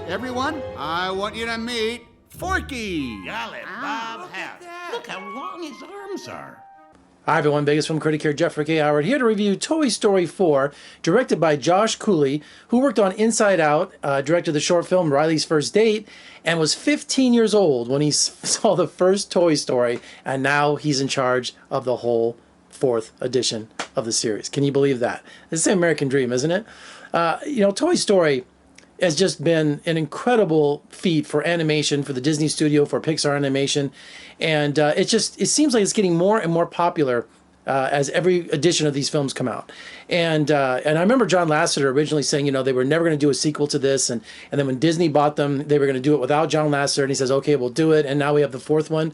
Everyone, I want you to meet Forky. Golly, Bob House. Look how long his arms are. Hi everyone, Vegas from Critic here, Jeff Ricky Howard, here to review Toy Story 4, directed by Josh Cooley, who worked on Inside Out, directed the short film Riley's First Date, and was 15 years old when he saw the first Toy Story, and now he's in charge of the whole fourth edition of the series. Can you believe that? It's the American dream, isn't it? Toy Story has just been an incredible feat for animation, for the Disney studio, for Pixar Animation, and it seems like it's getting more and more popular as every edition of these films come out. And I remember John Lasseter originally saying, they were never going to do a sequel to this, and then when Disney bought them, they were going to do it without John Lasseter, and he says, okay, we'll do it, and now we have the fourth one.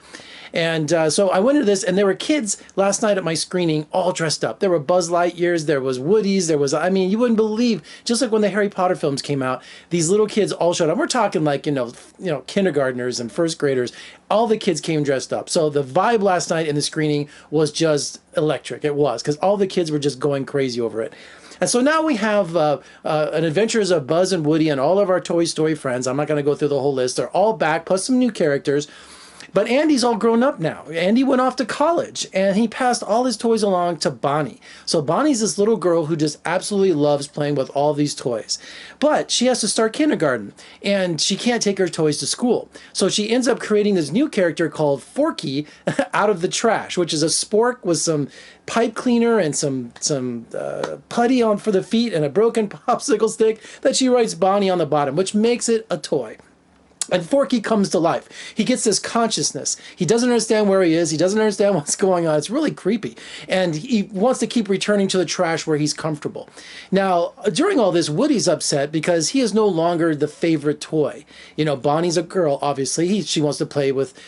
And so I went into this, and there were kids last night at my screening all dressed up. There were Buzz Lightyears, there was Woodies, there was, you wouldn't believe, just like when the Harry Potter films came out, these little kids all showed up. We're talking like, kindergartners and first graders. All the kids came dressed up. So the vibe last night in the screening was just electric. It was, because all the kids were just going crazy over it. And so now we have an Adventures of Buzz and Woody and all of our Toy Story friends. I'm not going to go through the whole list. They're all back, plus some new characters. But Andy's all grown up now. Andy went off to college, and he passed all his toys along to Bonnie. So Bonnie's this little girl who just absolutely loves playing with all these toys. But she has to start kindergarten, and she can't take her toys to school. So she ends up creating this new character called Forky out of the trash, which is a spork with some pipe cleaner and some putty on for the feet and a broken popsicle stick that she writes Bonnie on the bottom, which makes it a toy. And Forky comes to life. He gets this consciousness. He doesn't understand where he is. He doesn't understand what's going on. It's really creepy. And he wants to keep returning to the trash where he's comfortable. Now, during all this, Woody's upset because he is no longer the favorite toy. Bonnie's a girl, obviously. She wants to play with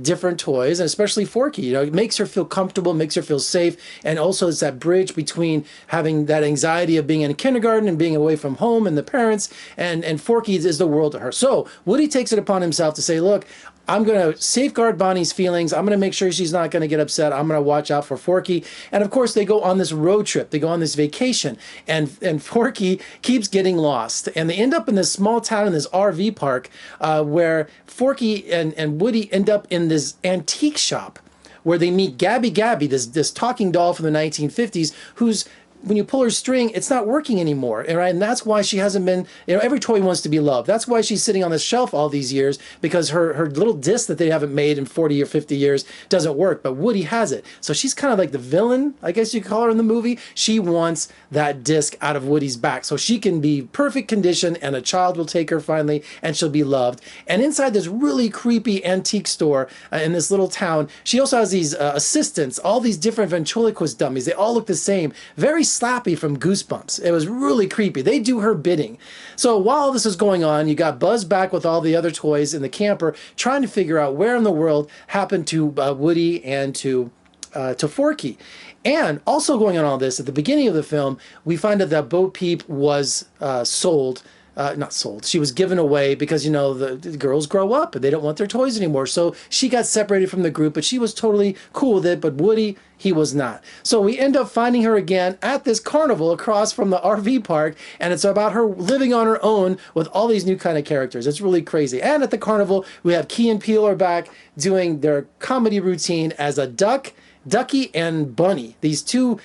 different toys, and especially Forky. It makes her feel comfortable, makes her feel safe, and also it's that bridge between having that anxiety of being in kindergarten and being away from home and the parents, and Forky is the world to her. So Woody takes it upon himself to say, look, I'm going to safeguard Bonnie's feelings. I'm going to make sure she's not going to get upset. I'm going to watch out for Forky. And of course, they go on this road trip. They go on this vacation. And Forky keeps getting lost. And they end up in this small town in this RV park where Forky and Woody end up in this antique shop where they meet Gabby, this talking doll from the 1950s, who's, when you pull her string, it's not working anymore, right? And that's why she hasn't been, every toy wants to be loved. That's why she's sitting on the shelf all these years, because her little disc that they haven't made in 40 or 50 years doesn't work, but Woody has it. So she's kind of like the villain, I guess you could call her in the movie. She wants that disc out of Woody's back so she can be perfect condition and a child will take her finally and she'll be loved. And inside this really creepy antique store in this little town, she also has these assistants, all these different ventriloquist dummies. They all look the same. Very Slappy from Goosebumps. It was really creepy. They do her bidding. So while this is going on, you got Buzz back with all the other toys in the camper trying to figure out where in the world happened to Woody and to Forky. And also going on all this, at the beginning of the film, we find out that Bo Peep was sold. Not sold. She was given away because, the girls grow up and they don't want their toys anymore. So she got separated from the group, but she was totally cool with it. But Woody, he was not. So we end up finding her again at this carnival across from the RV park. And it's about her living on her own with all these new kind of characters. It's really crazy. And at the carnival, we have Key and Peele are back doing their comedy routine as a Ducky and Bunny. These two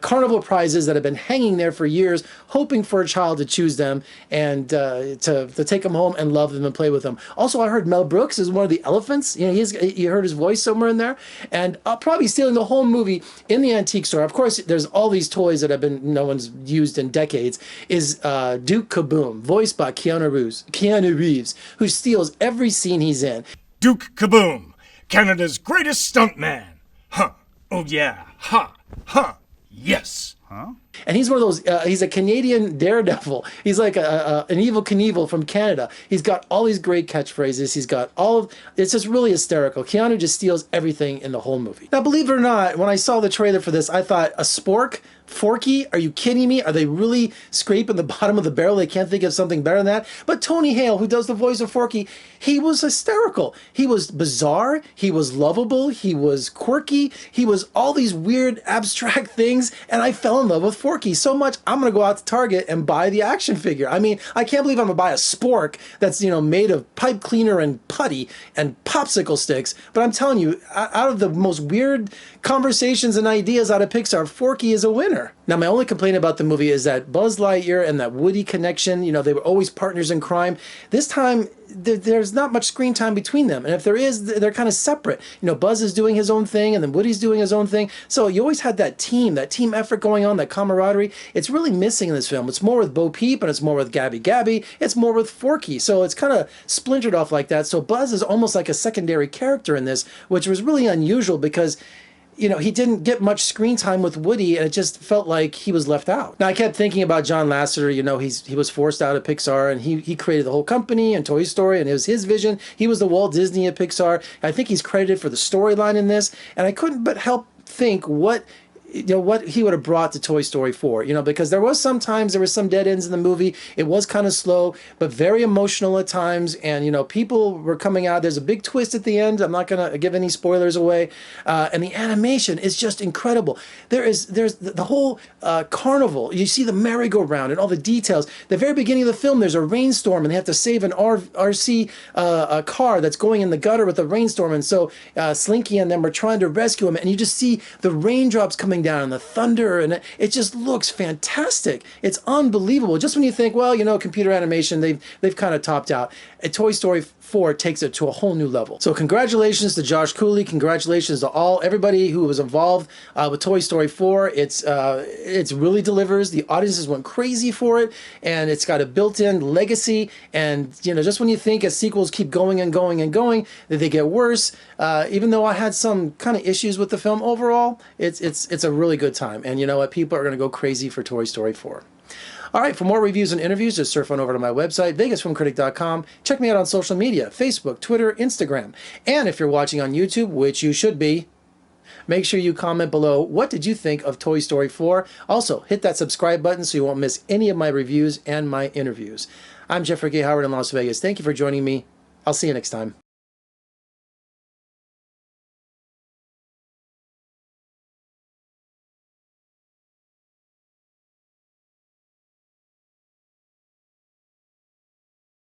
carnival prizes that have been hanging there for years, hoping for a child to choose them and to take them home and love them and play with them. Also, I heard Mel Brooks is one of the elephants. You heard his voice somewhere in there. And probably stealing the whole movie in the antique store. Of course, there's all these toys that have been no one's used in decades. Is Duke Kaboom, voiced by Keanu Reeves, who steals every scene he's in. Duke Kaboom, Canada's greatest stuntman. Huh. Oh yeah. Ha. Huh. Yes. Huh? And he's one of those, he's a Canadian daredevil. He's like an Evil Knievel from Canada. He's got all these great catchphrases. He's got it's just really hysterical. Keanu just steals everything in the whole movie. Now, believe it or not, when I saw the trailer for this, I thought, a spork? Forky? Are you kidding me? Are they really scraping the bottom of the barrel? They can't think of something better than that? But Tony Hale, who does the voice of Forky, he was hysterical. He was bizarre. He was lovable. He was quirky. He was all these weird, abstract things. And I fell in love with Forky so much, I'm going to go out to Target and buy the action figure. I mean, I can't believe I'm going to buy a spork that's, you know, made of pipe cleaner and putty and popsicle sticks. But I'm telling you, out of the most weird conversations and ideas out of Pixar, Forky is a winner. Now, my only complaint about the movie is that Buzz Lightyear and that Woody connection, you know, they were always partners in crime. This time, there's not much screen time between them. And if there is, they're kind of separate. You know, Buzz is doing his own thing and then Woody's doing his own thing. So you always had that team effort going on, that camaraderie. It's really missing in this film. It's more with Bo Peep and it's more with Gabby Gabby. It's more with Forky. So it's kind of splintered off like that. So Buzz is almost like a secondary character in this, which was really unusual because, you know, he didn't get much screen time with Woody, and it just felt like he was left out. Now, I kept thinking about John Lasseter. You know, he was forced out of Pixar, and he created the whole company and Toy Story, and it was his vision. He was the Walt Disney of Pixar. I think he's credited for the storyline in this, and I couldn't but help think what he would have brought to Toy Story 4, you know, because there were some dead ends in the movie. It was kind of slow, but very emotional at times. And, you know, people were coming out. There's a big twist at the end. I'm not going to give any spoilers away. And the animation is just incredible. There's the whole carnival. You see the merry-go-round and all the details. The very beginning of the film, there's a rainstorm and they have to save an RC car that's going in the gutter with a rainstorm. And so Slinky and them are trying to rescue him. And you just see the raindrops coming down and the thunder, and it just looks fantastic. It's unbelievable. Just when you think, well, you know, computer animation, they've kind of topped out. Toy Story 4 takes it to a whole new level. So congratulations to Josh Cooley. Congratulations to everybody who was involved with Toy Story 4. It's really delivers. The audiences went crazy for it, and it's got a built-in legacy. And, you know, just when you think as sequels keep going and going and going, that they get worse. Even though I had some kind of issues with the film overall, it's a really good time. And you know what? People are going to go crazy for Toy Story 4. All right, for more reviews and interviews, just surf on over to my website, vegasfilmcritic.com. Check me out on social media, Facebook, Twitter, Instagram. And if you're watching on YouTube, which you should be, make sure you comment below, what did you think of Toy Story 4? Also, hit that subscribe button so you won't miss any of my reviews and my interviews. I'm Jeffrey K. Howard in Las Vegas. Thank you for joining me. I'll see you next time.